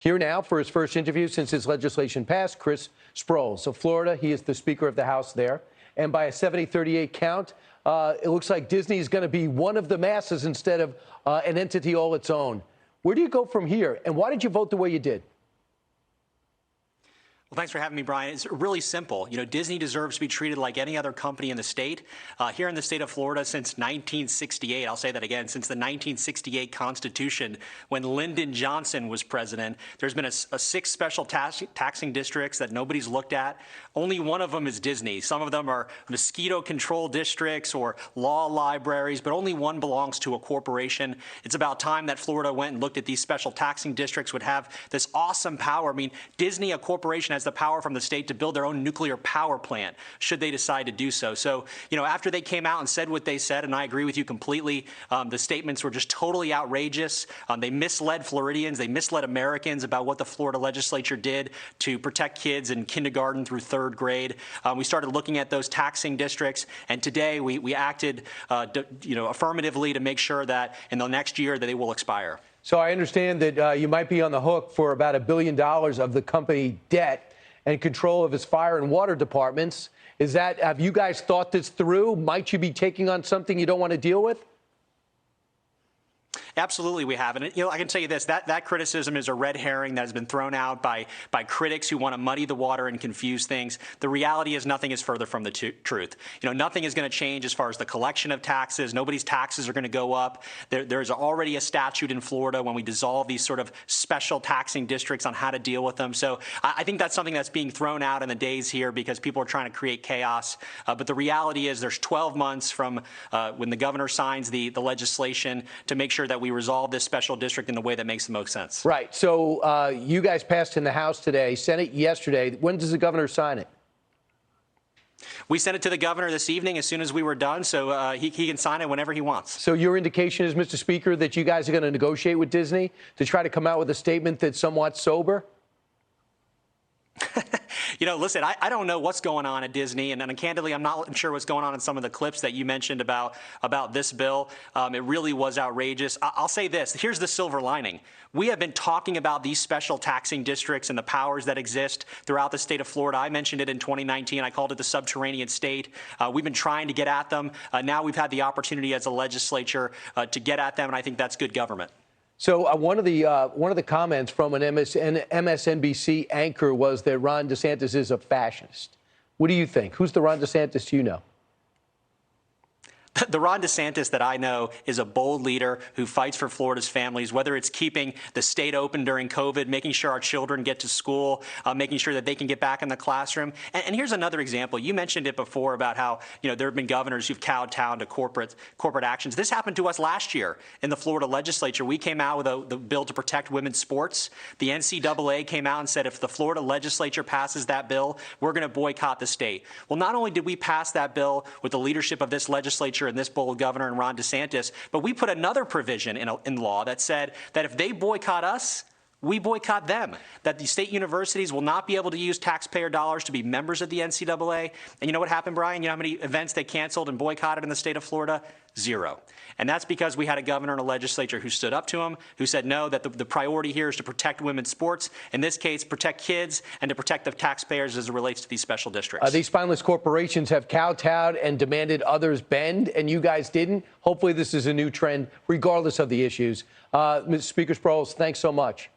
Here now for his first interview since his legislation passed, Chris Sprowls of Florida. He is the Speaker of the House there. And by a 70-38 count, it looks like Disney is going to be one of the masses instead of an entity all its own. Where do you go from here? And why did you vote the way you did? Well, thanks for having me, Brian. It's really simple. Disney deserves to be treated like any other company in the state. Here in the state of Florida since 1968, I'll say that again, since the 1968 Constitution, when Lyndon Johnson was president, there's been a 6 special taxing districts that nobody's looked at. Only one of them is Disney. Some of them are mosquito control districts or law libraries, but only one belongs to a corporation. It's about time that Florida went and looked at these special taxing districts would have this awesome power. I mean, Disney, a corporation, has the power from the state to build their own nuclear power plant, should they decide to do so. So, after they came out and said what they said, and I agree with you completely, the statements were just totally outrageous. They misled Floridians. They misled Americans about what the Florida legislature did to protect kids in kindergarten through 3rd grade. We started looking at those taxing districts, and today we acted, affirmatively to make sure that in the next year that they will expire. So I understand that you might be on the hook for about $1 billion of the company debt and control of its fire and water departments. Have you guys thought this through? Might you be taking on something you don't want to deal with? Absolutely, we have. And, I can tell you this, that criticism is a red herring that has been thrown out by critics who want to muddy the water and confuse things. The reality is nothing is further from the truth. Nothing is going to change as far as the collection of taxes. Nobody's taxes are going to go up. There's already a statute in Florida when we dissolve these sort of special taxing districts on how to deal with them. So I think that's something that's being thrown out in the days here because people are trying to create chaos. But the reality is there's 12 months from when the governor signs the legislation to make sure that we resolve this special district in the way that makes the most sense. Right. So you guys passed in the House today, Senate yesterday. When does the governor sign it? We sent it to the governor this evening as soon as we were done, so he can sign it whenever he wants. So your indication is, Mr. Speaker, that you guys are going to negotiate with Disney to try to come out with a statement that's somewhat sober? Listen, I don't know what's going on at Disney, and candidly, I'm not sure what's going on in some of the clips that you mentioned about this bill. It really was outrageous. I'll say this. Here's the silver lining. We have been talking about these special taxing districts and the powers that exist throughout the state of Florida. I mentioned it in 2019. I called it the subterranean state. We've been trying to get at them. Now we've had the opportunity as a legislature to get at them, and I think that's good government. So one of the comments from an MSNBC anchor was that Ron DeSantis is a fascist. What do you think? Who's the Ron DeSantis you know? The Ron DeSantis that I know is a bold leader who fights for Florida's families, whether it's keeping the state open during COVID, making sure our children get to school, making sure that they can get back in the classroom. And here's another example. You mentioned it before about how there have been governors who've cowed down to corporate actions. This happened to us last year in the Florida legislature. We came out with the bill to protect women's sports. The NCAA came out and said if the Florida legislature passes that bill, we're going to boycott the state. Well, not only did we pass that bill with the leadership of this legislature and this bold governor and Ron DeSantis, but we put another provision in law that said that if they boycott us, we boycott them, that the state universities will not be able to use taxpayer dollars to be members of the NCAA. And you know what happened, Brian? You know how many events they canceled and boycotted in the state of Florida? 0. And that's because we had a governor and a legislature who stood up to him, who said no, that the priority here is to protect women's sports, in this case, protect kids, and to protect the taxpayers as it relates to these special districts. These spineless corporations have kowtowed and demanded others bend, and you guys didn't. Hopefully this is a new trend, regardless of the issues. Mr. Speaker Sprowls, thanks so much.